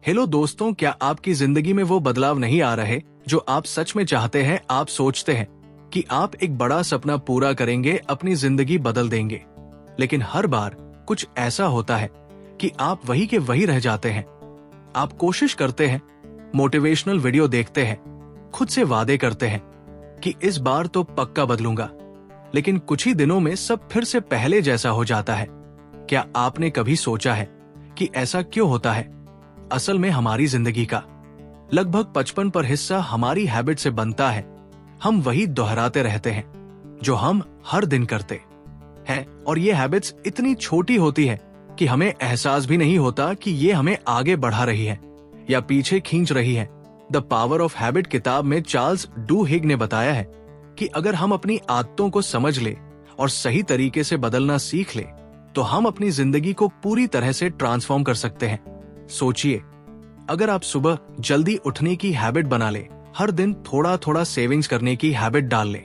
Hello दोस्तों, क्या आपकी जिंदगी में वो बदलाव नहीं आ रहे जो आप सच में चाहते हैं? आप सोचते हैं कि आप एक बड़ा सपना पूरा करेंगे, अपनी जिंदगी बदल देंगे, लेकिन हर बार कुछ ऐसा होता है कि आप वही के वही रह जाते हैं। आप कोशिश करते हैं, मोटिवेशनल वीडियो देखते हैं, खुद से वादे करते हैं कि इस बार तो पक्का बदलूंगा, लेकिन कुछ ही दिनों में सब फिर से पहले जैसा हो जाता है। क्या आपने कभी सोचा है कि ऐसा क्यों होता है? असल में हमारी जिंदगी का लगभग 55% हिस्सा हमारी हैबिट से बनता है। हम वही दोहराते रहते हैं जो हम हर दिन करते हैं, और ये हैबिट्स इतनी छोटी होती है कि हमें एहसास भी नहीं होता कि ये हमें आगे बढ़ा रही है या पीछे खींच रही है। द पावर ऑफ हैबिट किताब में चार्ल्स डुहिग ने बताया है कि अगर हम अपनी आदतों को समझ ले और सही तरीके से बदलना सीख ले तो हम अपनी जिंदगी को पूरी तरह से ट्रांसफॉर्म कर सकते हैं। सोचिए, अगर आप सुबह जल्दी उठने की हैबिट बना ले, हर दिन थोड़ा थोड़ा सेविंग्स करने की हैबिट डाल ले,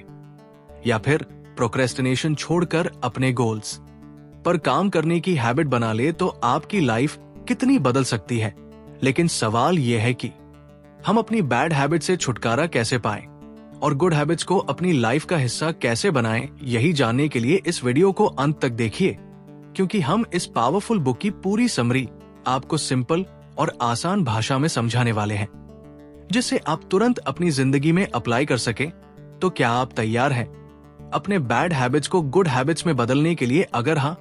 या फिर प्रोक्रेस्टिनेशन छोड़कर अपने गोल्स पर काम करने की हैबिट बना ले, तो आपकी लाइफ कितनी बदल सकती है। लेकिन सवाल यह है कि हम अपनी बैड हैबिट से छुटकारा कैसे पाएं और गुड हैबिट्स को अपनी लाइफ का हिस्सा कैसे बनाएं। यही जानने के लिए इस वीडियो को अंत तक देखिए, क्योंकि हम इस पावरफुल बुक की पूरी समरी आपको सिंपल और आसान भाषा में समझाने वाले हैं, जिससे आप तुरंत अपनी जिंदगी में अप्लाई कर सके। तो क्या आप तैयार हैं अपने बैड हैबिट्स को गुड हैबिट्स में बदलने के लिए? अगर हाँ,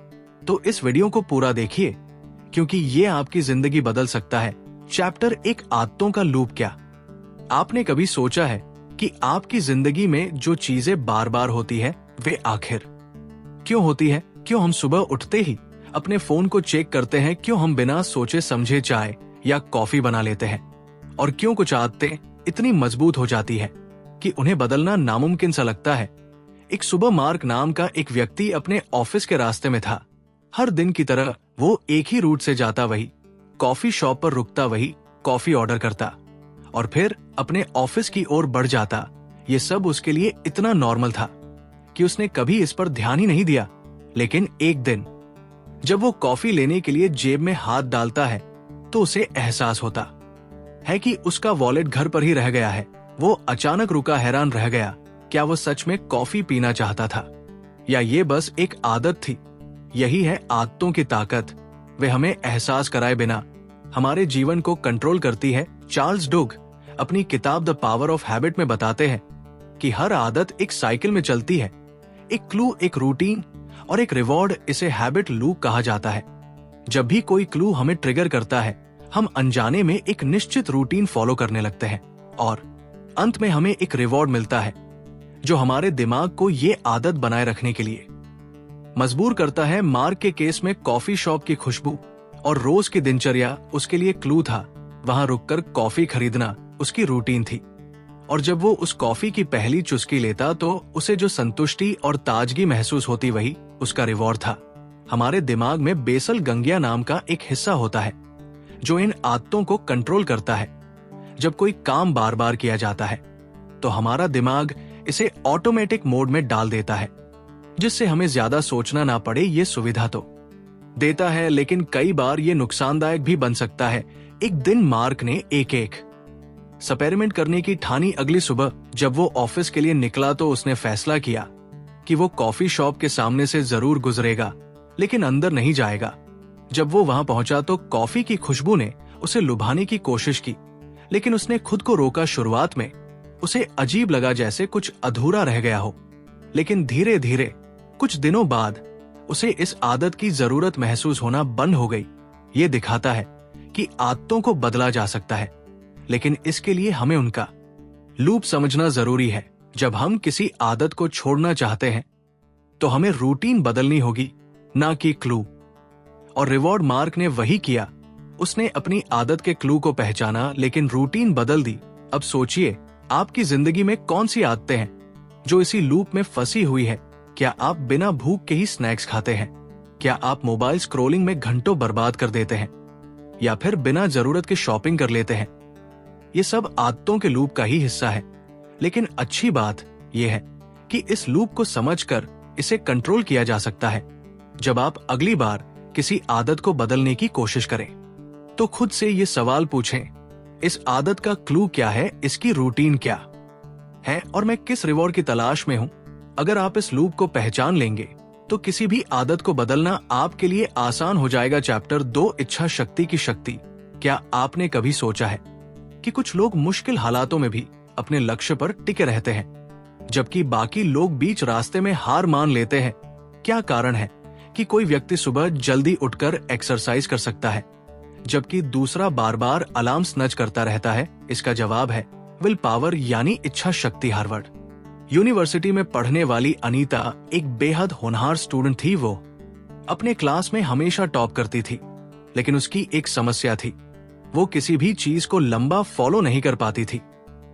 तो इस वीडियो को पूरा देखिए, क्योंकि ये आपकी जिंदगी बदल सकता है। चैप्टर 1, आदतों का लूप। क्या आपने कभी सोचा है कि आपकी जिंदगी में जो चीजें बार बार होती है वे आखिर क्यों होती है? क्यों हम सुबह उठते ही अपने फोन को चेक करते हैं? क्यों हम बिना सोचे समझे चाय या कॉफी बना लेते हैं? और क्यों कुछ आदतें इतनी मजबूत हो जाती है कि उन्हें बदलना नामुमकिन सा लगता है? एक सुबह मार्क नाम का एक व्यक्ति अपने ऑफिस के रास्ते में था। हर दिन की तरह वो एक ही रूट से जाता, वही कॉफी शॉप पर रुकता, वही कॉफी ऑर्डर करता और फिर अपने ऑफिस की ओर बढ़ जाता। ये सब उसके लिए इतना नॉर्मल था कि उसने कभी इस पर ध्यान ही नहीं दिया। लेकिन एक दिन जब वो कॉफी लेने के लिए जेब में हाथ डालता है तो उसे एहसास होता है कि उसका वॉलेट घर पर ही रह गया है। वो अचानक रुका, हैरान रह गया। क्या वो सच में कॉफी पीना चाहता था या ये बस एक आदत थी? यही है आदतों की ताकत। वे हमें एहसास कराए बिना हमारे जीवन को कंट्रोल करती है। चार्ल्स डुग अपनी किताब द पावर ऑफ हैबिट में बताते हैं कि हर आदत एक साइकिल में चलती है, एक क्लू, एक रूटीन और एक रिवॉर्ड। इसे हैबिट लूप कहा जाता है। जब भी कोई क्लू हमें ट्रिगर करता है, हम अनजाने में एक निश्चित रूटीन फॉलो करने लगते हैं और अंत में हमें एक रिवॉर्ड मिलता है जो हमारे दिमाग को ये आदत बनाए रखने के लिए मजबूर करता है। मार्क के केस में कॉफी शॉप की खुशबू और रोज की दिनचर्या उसके लिए क्लू था। वहां रुककर कॉफी खरीदना उसकी रूटीन थी, और जब वो उस कॉफी की पहली चुस्की लेता तो उसे जो संतुष्टि और ताजगी महसूस होती, वही उसका रिवॉर्ड था। हमारे दिमाग में बेसल गंगिया नाम का एक हिस्सा होता है जो इन आदतों को कंट्रोल करता है। जब कोई काम बार बार किया जाता है तो हमारा दिमाग इसे ऑटोमेटिक मोड में डाल देता है, जिससे हमें ज्यादा सोचना ना पड़े। ये सुविधा तो देता है, लेकिन कई बार ये नुकसानदायक भी बन सकता है। एक दिन मार्क ने एक एक्सपेरिमेंट करने की ठानी। अगली सुबह जब वो ऑफिस के लिए निकला तो उसने फैसला किया कि वो कॉफी शॉप के सामने से जरूर गुजरेगा, लेकिन अंदर नहीं जाएगा। जब वो वहां पहुंचा तो कॉफी की खुशबू ने उसे लुभाने की कोशिश की, लेकिन उसने खुद को रोका। शुरुआत में उसे अजीब लगा, जैसे कुछ अधूरा रह गया हो, लेकिन धीरे धीरे कुछ दिनों बाद उसे इस आदत की जरूरत महसूस होना बंद हो गई। ये दिखाता है कि आदतों को बदला जा सकता है, लेकिन इसके लिए हमें उनका लूप समझना जरूरी है। जब हम किसी आदत को छोड़ना चाहते हैं तो हमें रूटीन बदलनी होगी, ना कि क्लू और रिवॉर्ड। मार्क ने वही किया। उसने अपनी आदत के क्लू को पहचाना, लेकिन रूटीन बदल दी। अब सोचिए, आपकी जिंदगी में कौन सी आदतें हैं जो इसी लूप में फंसी हुई है? क्या आप बिना भूख के ही स्नैक्स खाते हैं? क्या आप मोबाइल स्क्रॉलिंग में घंटों बर्बाद कर देते हैं, या फिर बिना जरूरत के शॉपिंग कर लेते हैं? ये सब आदतों के लूप का ही हिस्सा है, लेकिन अच्छी बात यह है कि इस लूप को समझकर इसे कंट्रोल किया जा सकता है। जब आप अगली बार किसी आदत को बदलने की कोशिश करें तो खुद से ये सवाल पूछें, इस आदत का क्लू क्या है, इसकी रूटीन क्या है और मैं किस रिवॉर्ड की तलाश में हूं। अगर आप इस लूप को पहचान लेंगे तो किसी भी आदत को बदलना आपके लिए आसान हो जाएगा। चैप्टर 2, इच्छा शक्ति की शक्ति। क्या आपने कभी सोचा है कि कुछ लोग मुश्किल हालातों में भी अपने लक्ष्य पर टिके रहते हैं, जबकि बाकी लोग बीच रास्ते में हार मान लेते हैं? क्या कारण है कि कोई व्यक्ति सुबह जल्दी उठकर एक्सरसाइज कर सकता है, जबकि दूसरा बार बार अलार्म स्नच करता रहता है? इसका जवाब है विल पावर, यानी इच्छा शक्ति। हार्वर्ड यूनिवर्सिटी में पढ़ने वाली अनीता एक बेहद होनहार स्टूडेंट थी। वो अपने क्लास में हमेशा टॉप करती थी, लेकिन उसकी एक समस्या थी, वो किसी भी चीज को लंबा फॉलो नहीं कर पाती थी।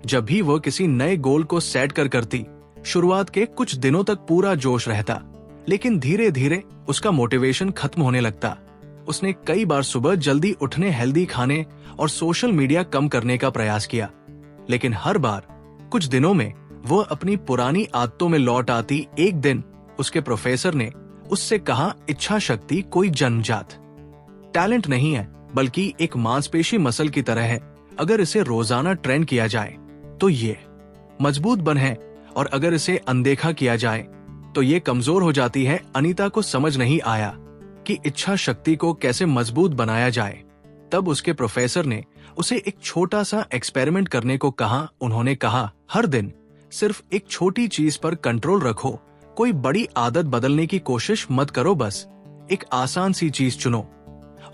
जब भी वो किसी नए गोल को सेट करती, शुरुआत के कुछ दिनों तक पूरा जोश रहता, लेकिन धीरे धीरे उसका मोटिवेशन खत्म होने लगता। उसने कई बार सुबह जल्दी उठने, हेल्दी खाने और सोशल मीडिया कम करने का प्रयास किया, लेकिन हर बार कुछ दिनों में वो अपनी पुरानी आदतों में लौट आती। एक दिन उसके प्रोफेसर ने उससे कहा, इच्छा शक्ति कोई जन्मजात टैलेंट नहीं है, बल्कि एक मांसपेशी मसल की तरह है। अगर इसे रोजाना ट्रेन किया जाए तो ये मजबूत बने, और अगर इसे अनदेखा किया जाए तो ये कमजोर हो जाती है। अनीता को समझ नहीं आया कि इच्छा शक्ति को कैसे मजबूत बनाया जाए। तब उसके प्रोफेसर ने उसे एक छोटा सा एक्सपेरिमेंट करने को कहा। उन्होंने कहा, हर दिन सिर्फ एक छोटी चीज पर कंट्रोल रखो, कोई बड़ी आदत बदलने की कोशिश मत करो, बस एक आसान सी चीज चुनो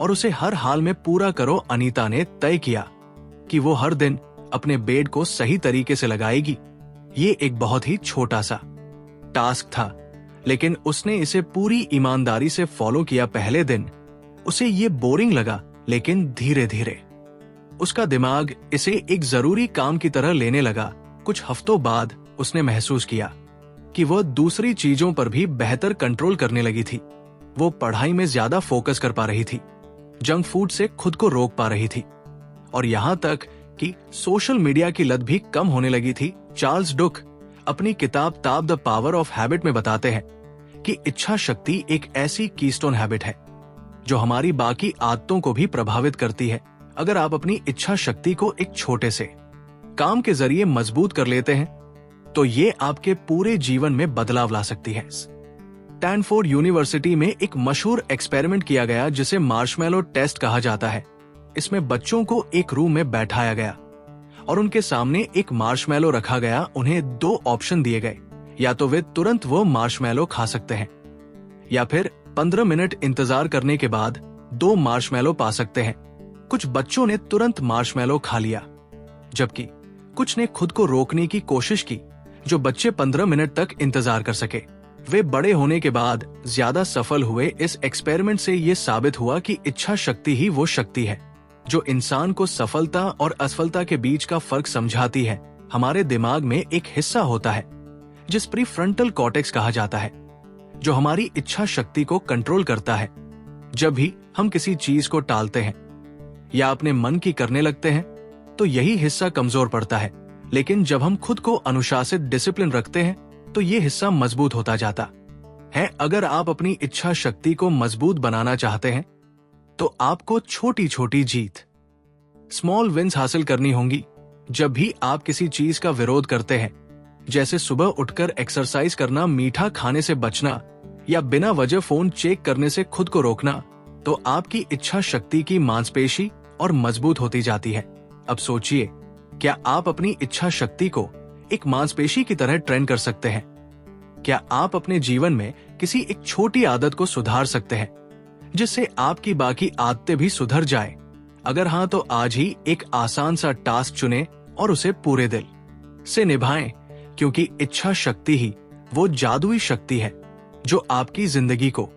और उसे हर हाल में पूरा करो। अनीता ने तय किया कि वो हर दिन अपने बेड को सही तरीके से लगाएगी। ये एक बहुत ही छोटा सा टास्क था, लेकिन उसने इसे पूरी ईमानदारी से फॉलो किया। पहले दिन उसे ये बोरिंग लगा, लेकिन धीरे धीरे उसका दिमाग इसे एक जरूरी काम की तरह लेने लगा। कुछ हफ्तों बाद उसने महसूस किया कि वह दूसरी चीजों पर भी बेहतर कंट्रोल करने लगी थी। वो पढ़ाई में ज्यादा फोकस कर पा रही थी, जंक फूड से खुद को रोक पा रही थी, और यहाँ तक कि सोशल मीडिया की लत भी कम होने लगी थी। चार्ल्स डुक अपनी किताब द पावर ऑफ हैबिट में बताते हैं कि इच्छा शक्ति एक ऐसी कीस्टोन हैबिट है जो हमारी बाकी आदतों को भी प्रभावित करती है। अगर आप अपनी इच्छा शक्ति को एक छोटे से काम के जरिए मजबूत कर लेते हैं, तो ये आपके पूरे जीवन में बदलाव ला सकती है। स्टैनफोर्ड यूनिवर्सिटी में एक मशहूर एक्सपेरिमेंट किया गया जिसे मार्शमैलो टेस्ट कहा जाता है। इसमें बच्चों को एक रूम में बैठाया गया और उनके सामने एक मार्शमैलो रखा गया। उन्हें 2 ऑप्शन दिए गए, या तो वे तुरंत वो मार्शमैलो खा सकते हैं, या फिर 15 मिनट इंतजार करने के बाद 2 मार्शमैलो पा सकते हैं। कुछ बच्चों ने तुरंत मार्शमैलो खा लिया, जबकि कुछ ने खुद को रोकने की कोशिश की। जो बच्चे 15 मिनट तक इंतजार कर सके, वे बड़े होने के बाद ज्यादा सफल हुए। इस एक्सपेरिमेंट से ये साबित हुआ कि इच्छा शक्ति ही वो शक्ति है जो इंसान को सफलता और असफलता के बीच का फर्क समझाती है। हमारे दिमाग में एक हिस्सा होता है जिस प्रीफ्रंटल कॉर्टेक्स कहा जाता है, जो हमारी इच्छा शक्ति को कंट्रोल करता है। जब भी हम किसी चीज को टालते हैं या अपने मन की करने लगते हैं, तो यही हिस्सा कमजोर पड़ता है। लेकिन जब हम खुद को अनुशासित, डिसिप्लिन रखते हैं, तो ये हिस्सा मजबूत होता जाता है। अगर आप अपनी इच्छा शक्ति को मजबूत बनाना चाहते हैं, तो आपको छोटी छोटी जीत, स्मॉल विन्स हासिल करनी होंगी। जब भी आप किसी चीज का विरोध करते हैं, जैसे सुबह उठकर एक्सरसाइज करना, मीठा खाने से बचना या बिना वजह फोन चेक करने से खुद को रोकना, तो आपकी इच्छा शक्ति की मांसपेशी और मजबूत होती जाती है। अब सोचिए, क्या आप अपनी इच्छा शक्ति को एक मांसपेशी की तरह ट्रेन कर सकते हैं? क्या आप अपने जीवन में किसी एक छोटी आदत को सुधार सकते हैं जिससे आपकी बाकी आदतें भी सुधर जाए? अगर हाँ, तो आज ही एक आसान सा टास्क चुनें और उसे पूरे दिल से निभाएं, क्योंकि इच्छा शक्ति ही वो जादुई शक्ति है जो आपकी जिंदगी को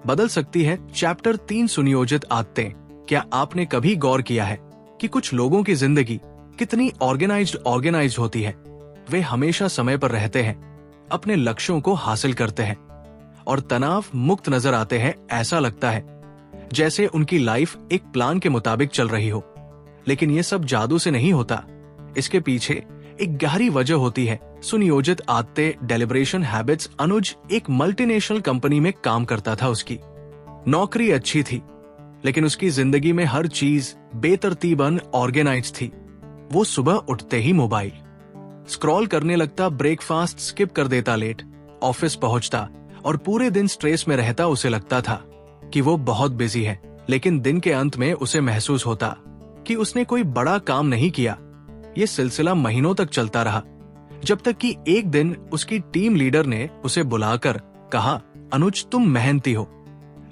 बदल सकती है। चैप्टर 3, सुनियोजित आदतें। क्या आपने कभी गौर किया है कि कुछ लोगों की जिंदगी कितनी ऑर्गेनाइज्ड होती है? वे हमेशा समय पर रहते हैं, अपने लक्ष्यों को हासिल करते हैं और तनाव मुक्त नजर आते हैं। ऐसा लगता है जैसे उनकी लाइफ एक प्लान के मुताबिक चल रही हो। लेकिन ये सब जादू से नहीं होता, इसके पीछे एक गहरी वजह होती है। सुनियोजित आदतें, डेलिब्रेशन हैबिट्स। अनुज एक मल्टीनेशनल कंपनी में काम करता था। उसकी नौकरी अच्छी थी, लेकिन उसकी जिंदगी में हर चीज बेतरतीबन ऑर्गेनाइज थी। वो सुबह उठते ही मोबाइल स्क्रॉल करने लगता, ब्रेकफास्ट स्किप कर देता, लेट ऑफिस पहुंचता और पूरे दिन स्ट्रेस में रहता। उसे लगता था कि वो बहुत बिजी है, लेकिन दिन के अंत में उसे महसूस होता कि उसने कोई बड़ा काम नहीं किया। ये सिलसिला महीनों तक चलता रहा, जब तक कि एक दिन उसकी टीम लीडर ने उसे बुलाकर कहा, अनुज, तुम मेहनती हो,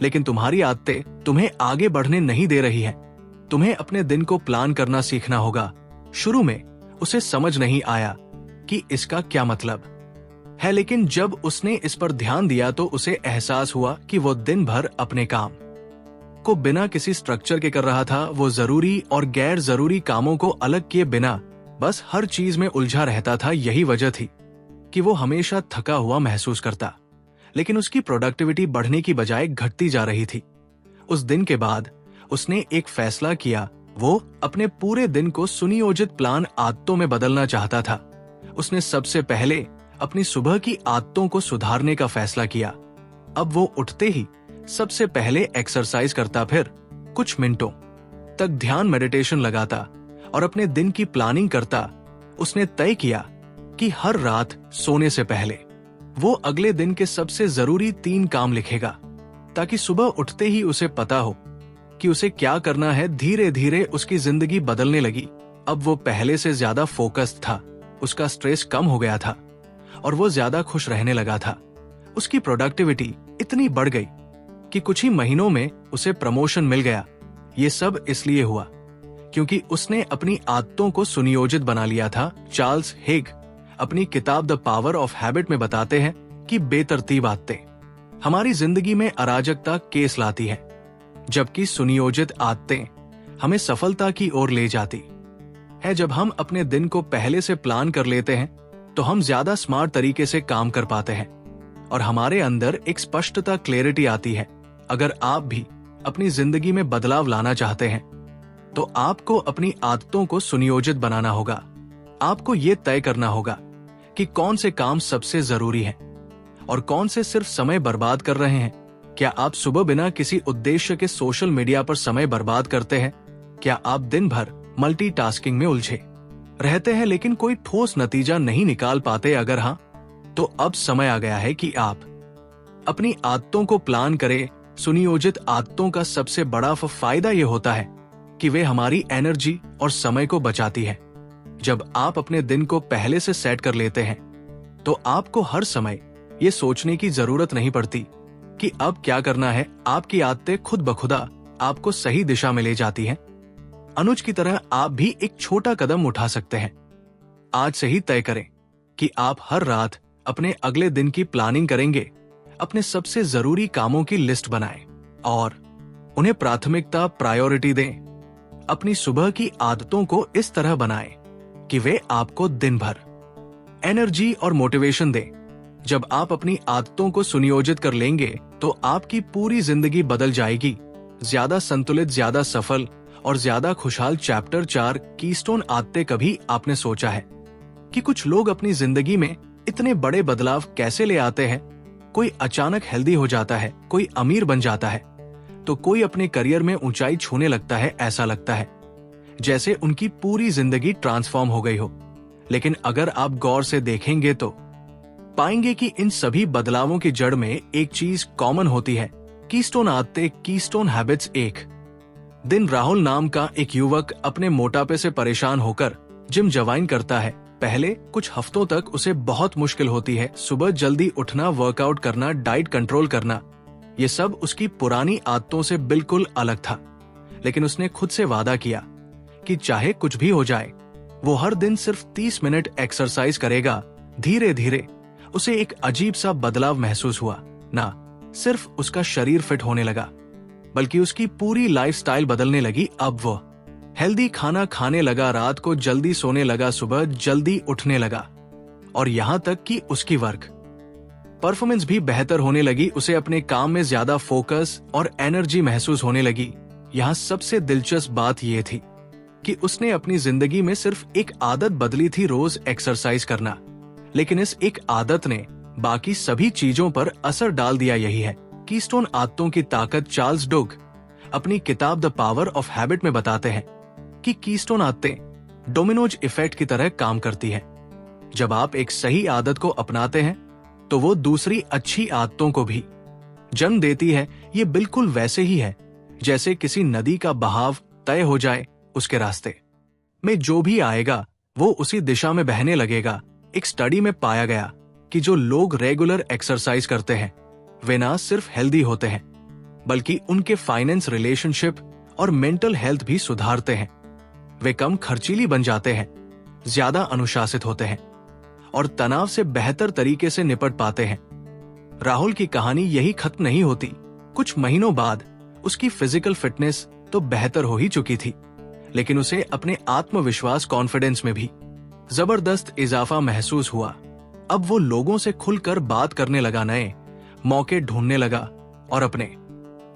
लेकिन तुम्हारी आदतें तुम्हें आगे बढ़ने नहीं दे रही हैं। तुम्हें अपने दिन को प्लान करना सीखना होगा। शुरू में उसे समझ नहीं आया कि इसका क्या मतलब है, लेकिन जब उसने इस पर ध्यान दिया तो उसे एहसास हुआ कि वो दिन भर अपने काम को बिना किसी स्ट्रक्चर के कर रहा था। वो जरूरी और गैर जरूरी कामों को अलग किए बिना बस हर चीज में उलझा रहता था। यही वजह थी कि वो हमेशा थका हुआ महसूस करता, लेकिन उसकी प्रोडक्टिविटी बढ़ने की बजाय घटती जा रही थी। उस दिन के बाद उसने एक फैसला किया। वो अपने पूरे दिन को सुनियोजित प्लान आदतों में बदलना चाहता था। उसने सबसे पहले अपनी सुबह की आदतों को सुधारने का फैसला किया। अब वो उठते ही सबसे पहले एक्सरसाइज करता, फिर कुछ मिनटों तक ध्यान मेडिटेशन लगाता और अपने दिन की प्लानिंग करता। उसने तय किया कि हर रात सोने से पहले वो अगले दिन के सबसे जरूरी 3 काम लिखेगा, ताकि सुबह उठते ही उसे पता हो कि उसे क्या करना है। धीरे धीरे उसकी जिंदगी बदलने लगी। अब वो पहले से ज्यादा फोकस्ड था, उसका स्ट्रेस कम हो गया था और वो ज्यादा खुश रहने लगा था। उसकी प्रोडक्टिविटी इतनी बढ़ गई कि कुछ ही महीनों में उसे प्रमोशन मिल गया। ये सब इसलिए हुआ क्योंकि उसने अपनी आदतों को सुनियोजित बना लिया था। चार्ल्स हेग अपनी किताब द पावर ऑफ हैबिट में बताते हैं कि बेतरतीब आदतें हमारी जिंदगी में अराजकता केस लाती है, जबकि सुनियोजित आदतें हमें सफलता की ओर ले जाती है। जब हम अपने दिन को पहले से प्लान कर लेते हैं तो हम ज्यादा स्मार्ट तरीके से काम कर पाते हैं और हमारे अंदर एक स्पष्टता, क्लैरिटी आती है। अगर आप भी अपनी जिंदगी में बदलाव लाना चाहते हैं तो आपको अपनी आदतों को सुनियोजित बनाना होगा। आपको ये तय करना होगा कि कौन से काम सबसे जरूरी हैं और कौन से सिर्फ समय बर्बाद कर रहे हैं। क्या आप सुबह बिना किसी उद्देश्य के सोशल मीडिया पर समय बर्बाद करते हैं? क्या आप दिन भर मल्टीटास्किंग में उलझे रहते हैं लेकिन कोई ठोस नतीजा नहीं निकाल पाते? अगर हाँ, तो अब समय आ गया है कि आप अपनी आदतों को प्लान करें। सुनियोजित आदतों का सबसे बड़ा फायदा ये होता है कि वे हमारी एनर्जी और समय को बचाती है। जब आप अपने दिन को पहले से सेट कर लेते हैं तो आपको हर समय ये सोचने की जरूरत नहीं पड़ती कि अब क्या करना है। आपकी आदतें खुद ब खुदा आपको सही दिशा में ले जाती हैं। अनुज की तरह आप भी एक छोटा कदम उठा सकते हैं। आज से ही तय करें कि आप हर रात अपने अगले दिन की प्लानिंग करेंगे। अपने सबसे जरूरी कामों की लिस्ट बनाएं और उन्हें प्राथमिकता, प्रायोरिटी दें। अपनी सुबह की आदतों को इस तरह बनाएं कि वे आपको दिन भर एनर्जी और मोटिवेशन दें। जब आप अपनी आदतों को सुनियोजित कर लेंगे तो आपकी पूरी जिंदगी बदल जाएगी। ज्यादा संतुलित, ज्यादा सफल और ज्यादा खुशहाल। चैप्टर 4, कीस्टोन आदतें। कभी आपने सोचा है कि कुछ लोग अपनी जिंदगी में इतने बड़े बदलाव कैसे ले आते हैं? कोई अचानक हेल्दी हो जाता है, कोई अमीर बन जाता है, तो कोई अपने करियर में ऊंचाई छूने लगता है। ऐसा लगता है जैसे उनकी पूरी जिंदगी ट्रांसफॉर्म हो गई हो। लेकिन अगर आप गौर से देखेंगे तो पाएंगे कि इन सभी बदलावों की जड़ में एक चीज कॉमन होती है, कीस्टोन आदतें, कीस्टोन हैबिट्स। एक दिन राहुल नाम का एक युवक अपने मोटापे से परेशान होकर जिम ज्वाइन करता है। पहले कुछ हफ्तों तक उसे बहुत मुश्किल होती है। सुबह जल्दी उठना, वर्कआउट करना, डाइट कंट्रोल करना, ये सब उसकी पुरानी आदतों से बिल्कुल अलग था। लेकिन उसने खुद से वादा किया कि चाहे कुछ भी हो जाए वो हर दिन सिर्फ 30 मिनट एक्सरसाइज करेगा। धीरे धीरे उसे एक अजीब सा बदलाव महसूस हुआ। ना सिर्फ उसका शरीर फिट होने लगा, बल्कि उसकी पूरी लाइफस्टाइल बदलने लगी। अब वो हेल्दी खाना खाने लगा, रात को जल्दी सोने लगा, सुबह जल्दी उठने लगा और यहाँ तक कि उसकी वर्क परफॉर्मेंस भी बेहतर होने लगी। उसे अपने काम में ज्यादा फोकस और एनर्जी महसूस होने लगी। यहाँ सबसे दिलचस्प बात यह थी कि उसने अपनी जिंदगी में सिर्फ एक आदत बदली थी, रोज एक्सरसाइज करना, लेकिन इस एक आदत ने बाकी सभी चीजों पर असर डाल दिया। यही है कीस्टोन आदतों की ताकत। चार्ल्स डुग अपनी किताब द पावर ऑफ हैबिट में बताते हैं कि कीस्टोन आदतें डोमिनोज इफेक्ट की तरह काम करती हैं। जब आप एक सही आदत को अपनाते हैं तो वो दूसरी अच्छी आदतों को भी जन्म देती है। ये बिल्कुल वैसे ही है जैसे किसी नदी का बहाव तय हो जाए, उसके रास्ते में जो भी आएगा वो उसी दिशा में बहने लगेगा। एक स्टडी में पाया गया कि जो लोग रेगुलर एक्सरसाइज करते हैं वे ना सिर्फ हेल्दी होते हैं बल्कि उनके फाइनेंस, रिलेशनशिप और मेंटल हेल्थ भी सुधारते हैं। वे कम खर्चीली बन जाते हैं, ज्यादा अनुशासित होते हैं और तनाव से बेहतर तरीके से निपट पाते हैं। राहुल की कहानी यही खत्म नहीं होती। कुछ महीनों बाद उसकी फिजिकल फिटनेस तो बेहतर हो ही चुकी थी, लेकिन उसे अपने आत्मविश्वास, कॉन्फिडेंस में भी जबरदस्त इजाफा महसूस हुआ। अब वो लोगों से खुलकर बात करने लगा, नए मौके ढूंढने लगा और अपने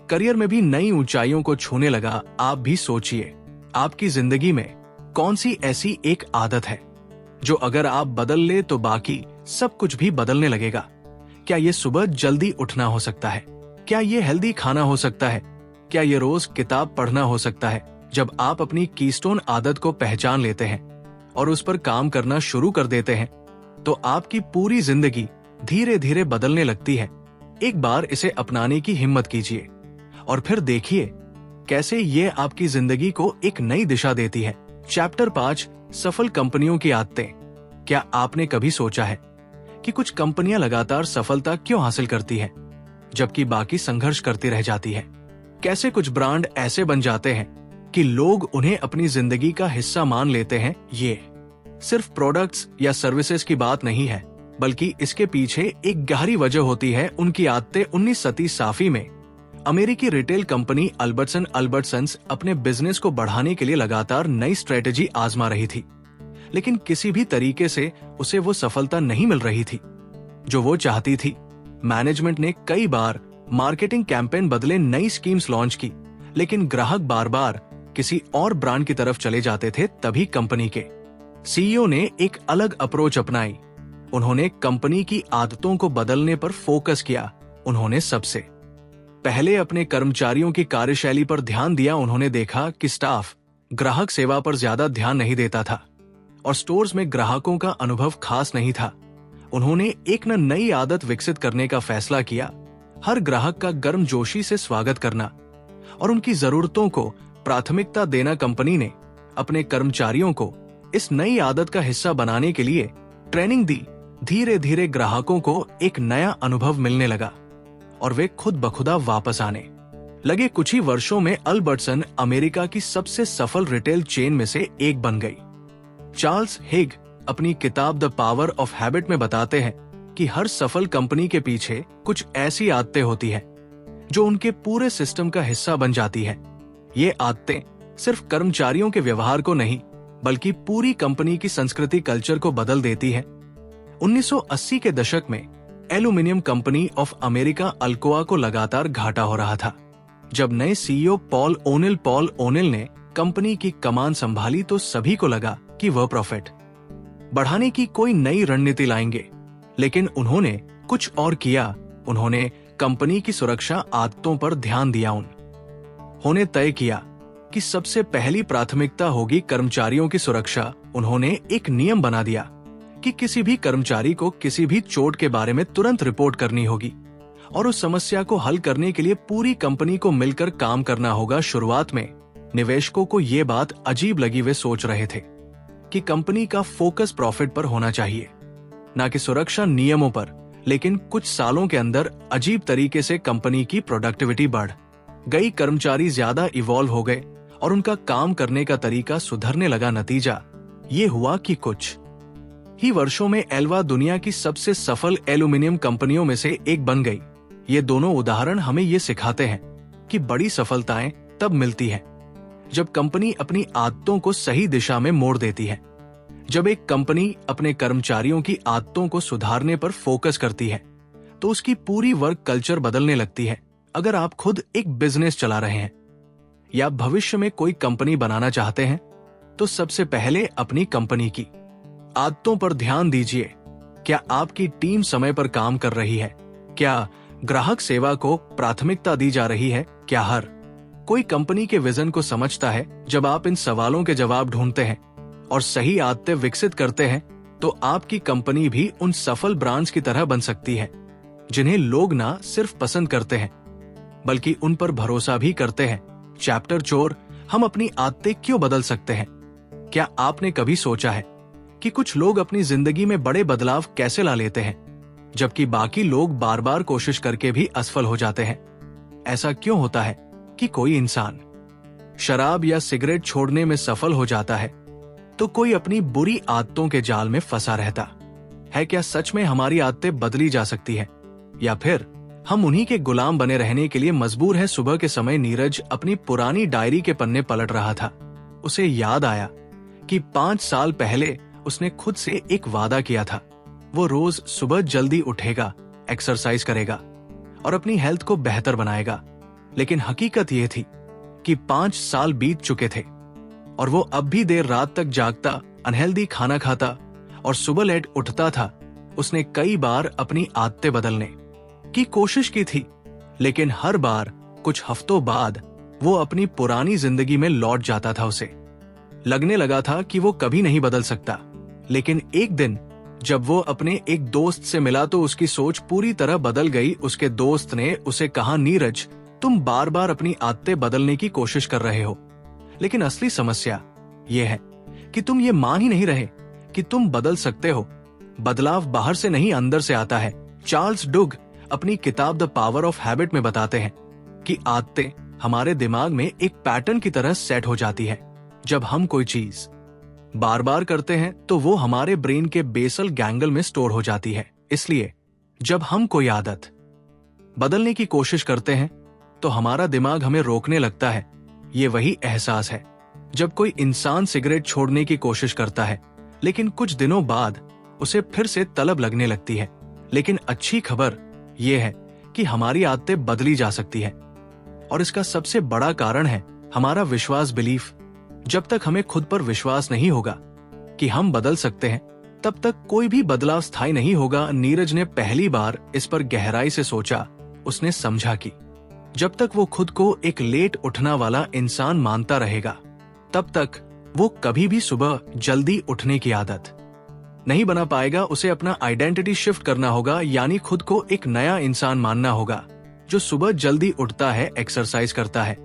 करियर में भी नई ऊंचाइयों को छूने लगा। आप भी सोचिए, आपकी जिंदगी में कौन सी ऐसी एक आदत है जो अगर आप बदल ले तो बाकी सब कुछ भी बदलने लगेगा। क्या ये सुबह जल्दी उठना हो सकता है? क्या ये हेल्दी खाना हो सकता है? क्या ये रोज किताब पढ़ना हो सकता है? जब आप अपनी कीस्टोन आदत को पहचान लेते हैं और उस पर काम करना शुरू कर देते हैं तो आपकी पूरी जिंदगी धीरे धीरे बदलने लगती है। एक बार इसे अपनाने की हिम्मत कीजिए और फिर देखिए कैसे ये आपकी जिंदगी को एक नई दिशा देती है। चैप्टर 5, सफल कंपनियों की आदतें। क्या आपने कभी सोचा है कि कुछ कंपनियां लगातार सफलता क्यों हासिल करती हैं जबकि बाकी संघर्ष करती रह जाती है? कैसे कुछ ब्रांड ऐसे बन जाते हैं कि लोग उन्हें अपनी जिंदगी का हिस्सा मान लेते हैं? ये सिर्फ प्रोडक्ट्स या सर्विसेज की बात नहीं है, बल्कि इसके पीछे एक गहरी वजह होती है उनकी आदतें। 19 साफी में अमेरिकी रिटेल कंपनी अल्बर्टसन्स अपने बिजनेस को बढ़ाने के लिए लगातार नई स्ट्रेटेजी आजमा रही थी, लेकिन किसी भी तरीके से उसे वो सफलता नहीं मिल रही थी जो वो चाहती थी। मैनेजमेंट ने कई बार मार्केटिंग कैंपेन बदले, नई स्कीम्स लॉन्च की, लेकिन ग्राहक बार बार किसी और ब्रांड की तरफ चले जाते थे। तभी कंपनी के सीईओ ने एक अलग अप्रोच अपनाई। उन्होंने कंपनी की आदतों को बदलने पर फोकस किया। उन्होंने सबसे पहले अपने कर्मचारियों की कार्यशैली पर ध्यान दिया। उन्होंने देखा कि स्टाफ ग्राहक सेवा पर ज्यादा ध्यान नहीं देता था और स्टोर्स में ग्राहकों का अनुभव खास नहीं था। उन्होंने एक नई आदत विकसित करने का फैसला किया, हर ग्राहक का गर्मजोशी से स्वागत करना और उनकी जरूरतों को प्राथमिकता देना। कंपनी ने अपने कर्मचारियों को इस नई आदत का हिस्सा बनाने के लिए ट्रेनिंग दी। धीरे धीरे ग्राहकों को एक नया अनुभव मिलने लगा और वे खुद बखुदा वापस आने लगे। कुछ ही वर्षों में अल्बर्टसन अमेरिका की सबसे सफल रिटेल चेन में से एक बन गई। चार्ल्स हिग अपनी किताब द पावर ऑफ हैबिट में बताते हैं कि हर सफल कंपनी के पीछे कुछ ऐसी आदतें होती हैं जो उनके पूरे सिस्टम का हिस्सा बन जाती हैं। ये आदतें सिर्फ कर्मचारियों के व्यवहार को नहीं बल्कि पूरी कंपनी की संस्कृति, कल्चर को बदल देती है। 1980 के दशक में aluminium company of America Alcoa को लगातार घाटा हो रहा था। जब नए सीईओ पॉल ओनिल ने कंपनी की कमान संभाली तो सभी को लगा कि वह प्रॉफिट बढ़ाने की कोई नई रणनीति लाएंगे, लेकिन उन्होंने कुछ और किया। उन्होंने कंपनी की सुरक्षा आदतों पर ध्यान दिया। उन्होंने तय किया कि सबसे पहली प्राथमिकता होगी कर्मचारियों की सुरक्षा। उन्होंने एक नियम बना दिया कि किसी भी कर्मचारी को किसी भी चोट के बारे में तुरंत रिपोर्ट करनी होगी और उस समस्या को हल करने के लिए पूरी कंपनी को मिलकर काम करना होगा। शुरुआत में निवेशकों को ये बात अजीब लगी। वे सोच रहे थे कि कंपनी का फोकस प्रॉफिट पर होना चाहिए, न कि सुरक्षा नियमों पर। लेकिन कुछ सालों के अंदर अजीब तरीके से कंपनी की प्रोडक्टिविटी बढ़ गई। कर्मचारी ज्यादा इवॉल्व हो गए और उनका काम करने का तरीका सुधरने लगा। नतीजा ये हुआ कि कुछ ही वर्षों में एल्वा दुनिया की सबसे सफल एल्यूमिनियम कंपनियों में से एक बन गई। ये दोनों उदाहरण हमें ये सिखाते हैं कि बड़ी सफलताएं तब मिलती हैं जब कंपनी अपनी आदतों को सही दिशा में मोड़ देती है। जब एक कंपनी अपने कर्मचारियों की आदतों को सुधारने पर फोकस करती है तो उसकी पूरी वर्क कल्चर बदलने लगती है। अगर आप खुद एक बिजनेस चला रहे हैं या भविष्य में कोई कंपनी बनाना चाहते हैं तो सबसे पहले अपनी कंपनी की आदतों पर ध्यान दीजिए। क्या आपकी टीम समय पर काम कर रही है? क्या ग्राहक सेवा को प्राथमिकता दी जा रही है? क्या हर कोई कंपनी के विजन को समझता है। जब आप इन सवालों के जवाब ढूंढते हैं और सही आदतें विकसित करते हैं तो आपकी कंपनी भी उन सफल ब्रांड्स की तरह बन सकती है जिन्हें लोग ना सिर्फ पसंद करते हैं बल्कि उन पर भरोसा भी करते हैं। चैप्टर 4, हम अपनी आदतें क्यों बदल सकते हैं। क्या आपने कभी सोचा है कि कुछ लोग अपनी जिंदगी में बड़े बदलाव कैसे ला लेते हैं जबकि बाकी लोग बार बार कोशिश करके भी असफल हो जाते हैं। ऐसा क्यों होता है कि कोई इंसान शराब या सिगरेट छोड़ने में सफल हो जाता है तो कोई अपनी बुरी आदतों के जाल में फंसा रहता है। क्या सच में हमारी आदतें बदली जा सकती है या फिर हम उन्हीं के गुलाम बने रहने के लिए मजबूर हैं। सुबह के समय नीरज अपनी पुरानी डायरी के पन्ने पलट रहा था। उसे याद आया कि 5 साल पहले उसने खुद से एक वादा किया था। वो रोज सुबह जल्दी उठेगा, एक्सरसाइज करेगा और अपनी हेल्थ को बेहतर बनाएगा। लेकिन हकीकत ये थी कि 5 साल बीत चुके थे और वो अब भी देर रात तक जागता, अनहेल्दी खाना खाता और सुबह लेट उठता था। उसने कई बार अपनी आदतें बदलने की कोशिश की थी, लेकिन हर बार कुछ हफ्तों बाद वो अपनी पुरानी जिंदगी में लौट जाता था। उसे लगने लगा था कि वो कभी नहीं बदल सकता। लेकिन एक दिन जब वो अपने एक दोस्त से मिला तो उसकी सोच पूरी तरह बदल गई। उसके दोस्त ने उसे कहा, नीरज, तुम बार बार अपनी आदतें बदलने की कोशिश कर रहे हो, लेकिन असली समस्या ये है कि तुम ये मान ही नहीं रहे कि तुम बदल सकते हो। बदलाव बाहर से नहीं, अंदर से आता है। चार्ल्स डुग अपनी किताब द पावर ऑफ हैबिट में बताते हैं कि आदतें हमारे दिमाग में एक पैटर्न की तरह सेट हो जाती है। जब हम कोई चीज बार बार करते हैं तो वो हमारे ब्रेन के बेसल गैंगल में स्टोर हो जाती है। इसलिए जब हम कोई आदत बदलने की कोशिश करते हैं तो हमारा दिमाग हमें रोकने लगता है। ये वही एहसास है जब कोई इंसान सिगरेट छोड़ने की कोशिश करता है लेकिन कुछ दिनों बाद उसे फिर से तलब लगने लगती है। लेकिन अच्छी खबर यह है कि हमारी आदतें बदली जा सकती है और इसका सबसे बड़ा कारण है हमारा विश्वास, बिलीफ। जब तक हमें खुद पर विश्वास नहीं होगा कि हम बदल सकते हैं तब तक कोई भी बदलाव स्थायी नहीं होगा। नीरज ने पहली बार इस पर गहराई से सोचा। उसने समझा कि जब तक वो खुद को एक लेट उठना वाला इंसान मानता रहेगा तब तक वो कभी भी सुबह जल्दी उठने की आदत नहीं बना पाएगा। उसे अपना आइडेंटिटी शिफ्ट करना होगा, यानी खुद को एक नया इंसान मानना होगा जो सुबह जल्दी उठता है, एक्सरसाइज करता है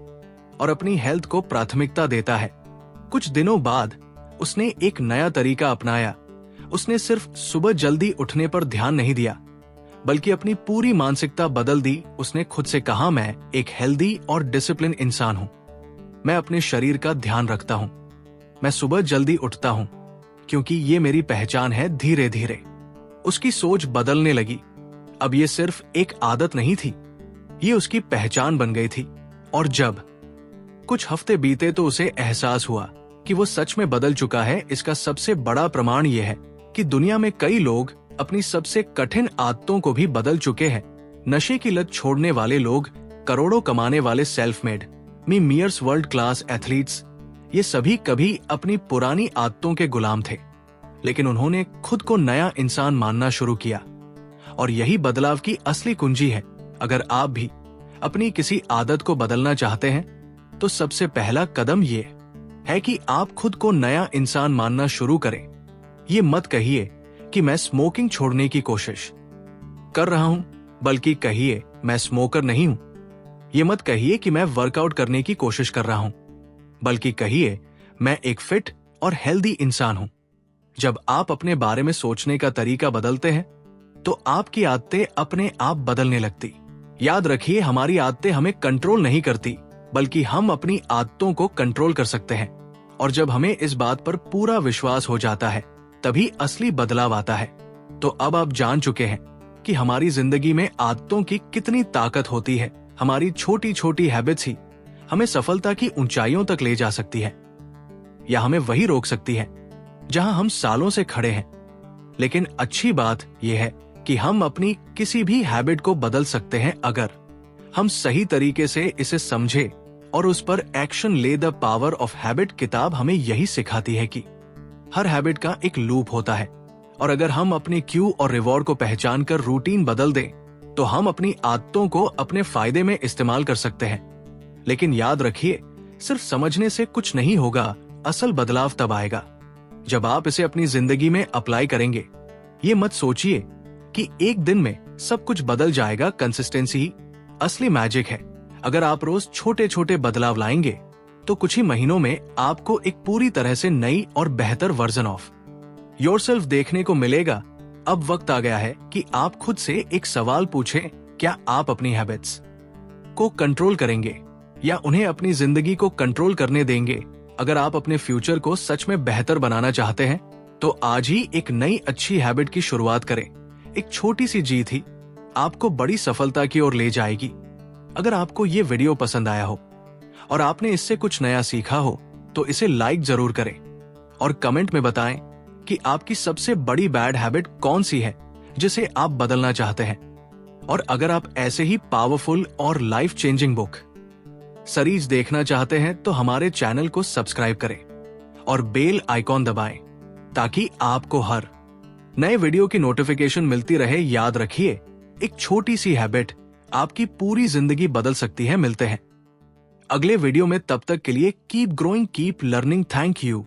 और अपनी हेल्थ को प्राथमिकता देता है। कुछ दिनों बाद उसने एक नया तरीका अपनाया। उसने सिर्फ सुबह जल्दी उठने पर ध्यान नहीं दिया बल्कि अपनी पूरी मानसिकता बदल दी। उसने खुद से कहा, मैं एक हेल्दी और डिसिप्लिन इंसान हूं। मैं अपने शरीर का ध्यान रखता हूं। मैं सुबह जल्दी उठता हूं क्योंकि ये मेरी पहचान है। धीरे धीरे उसकी सोच बदलने लगी। अब ये सिर्फ एक आदत नहीं थी, ये उसकी पहचान बन गई थी। और जब कुछ हफ्ते बीते तो उसे एहसास हुआ कि वो सच में बदल चुका है। इसका सबसे बड़ा प्रमाण यह है कि दुनिया में कई लोग अपनी सबसे कठिन आदतों को भी बदल चुके हैं। नशे की लत छोड़ने वाले लोग, करोड़ों कमाने वाले self made millionaires, world class athletes, ये सभी कभी अपनी पुरानी आदतों के गुलाम थे, लेकिन उन्होंने खुद को नया इंसान मानना शुरू किया। और यही बदलाव की असली कुंजी है। अगर आप भी अपनी किसी आदत को बदलना चाहते हैं तो सबसे पहला कदम ये है कि आप खुद को नया इंसान मानना शुरू करें। ये मत कहिए कि मैं स्मोकिंग छोड़ने की कोशिश कर रहा हूं, बल्कि कहिए मैं स्मोकर नहीं हूं। ये मत कहिए कि मैं वर्कआउट करने की कोशिश कर रहा हूं, बल्कि कहिए मैं एक फिट और हेल्दी इंसान हूं। जब आप अपने बारे में सोचने का तरीका बदलते हैं तो आपकी आदतें अपने आप बदलने लगती। याद रखिए, हमारी आदतें हमें कंट्रोल नहीं करती, बल्कि हम अपनी आदतों को कंट्रोल कर सकते हैं। और जब हमें इस बात पर पूरा विश्वास हो जाता है तभी असली बदलाव आता है। तो अब आप जान चुके हैं कि हमारी जिंदगी में आदतों की कितनी ताकत होती है। हमारी छोटी छोटी हैबिट्स ही हमें सफलता की ऊंचाइयों तक ले जा सकती है या हमें वही रोक सकती है जहां हम सालों से खड़े हैं। लेकिन अच्छी बात यह है कि हम अपनी किसी भी हैबिट को बदल सकते हैं अगर हम सही तरीके से इसे समझे और उस पर एक्शन ले। द पावर ऑफ हैबिट किताब हमें यही सिखाती है कि हर हैबिट का एक लूप होता है और अगर हम अपने क्यू और रिवॉर्ड को पहचान कर रूटीन बदल दें तो हम अपनी आदतों को अपने फायदे में इस्तेमाल कर सकते हैं। लेकिन याद रखिए, सिर्फ समझने से कुछ नहीं होगा, असल बदलाव तब आएगा जब आप इसे अपनी जिंदगी में अप्लाई करेंगे। ये मत सोचिए कि एक दिन में सब कुछ बदल जाएगा, कंसिस्टेंसी ही असली मैजिक है। अगर आप रोज छोटे छोटे बदलाव लाएंगे तो कुछ ही महीनों में आपको एक पूरी तरह से नई और बेहतर वर्जन ऑफ योरसेल्फ देखने को मिलेगा। अब वक्त आ गया है कि आप खुद से एक सवाल पूछें, क्या आप अपनी हैबिट्स को कंट्रोल करेंगे या उन्हें अपनी जिंदगी को कंट्रोल करने देंगे? अगर आप अपने फ्यूचर को सच में बेहतर बनाना चाहते हैं तो आज ही एक नई अच्छी हैबिट की शुरुआत करें। एक छोटी सी जीत ही आपको बड़ी सफलता की ओर ले जाएगी। अगर आपको ये वीडियो पसंद आया हो और आपने इससे कुछ नया सीखा हो तो इसे लाइक जरूर करें और कमेंट में बताएं कि आपकी सबसे बड़ी बैड हैबिट कौन सी है जिसे आप बदलना चाहते हैं। और अगर आप ऐसे ही पावरफुल और लाइफ चेंजिंग बुक सीरीज देखना चाहते हैं तो हमारे चैनल को सब्सक्राइब करें और बेल आइकॉन दबाएं ताकि आपको हर नए वीडियो की नोटिफिकेशन मिलती रहे। याद रखिए, एक छोटी सी हैबिट आपकी पूरी जिंदगी बदल सकती है। मिलते हैं अगले वीडियो में, तब तक के लिए keep growing, keep learning. Thank you.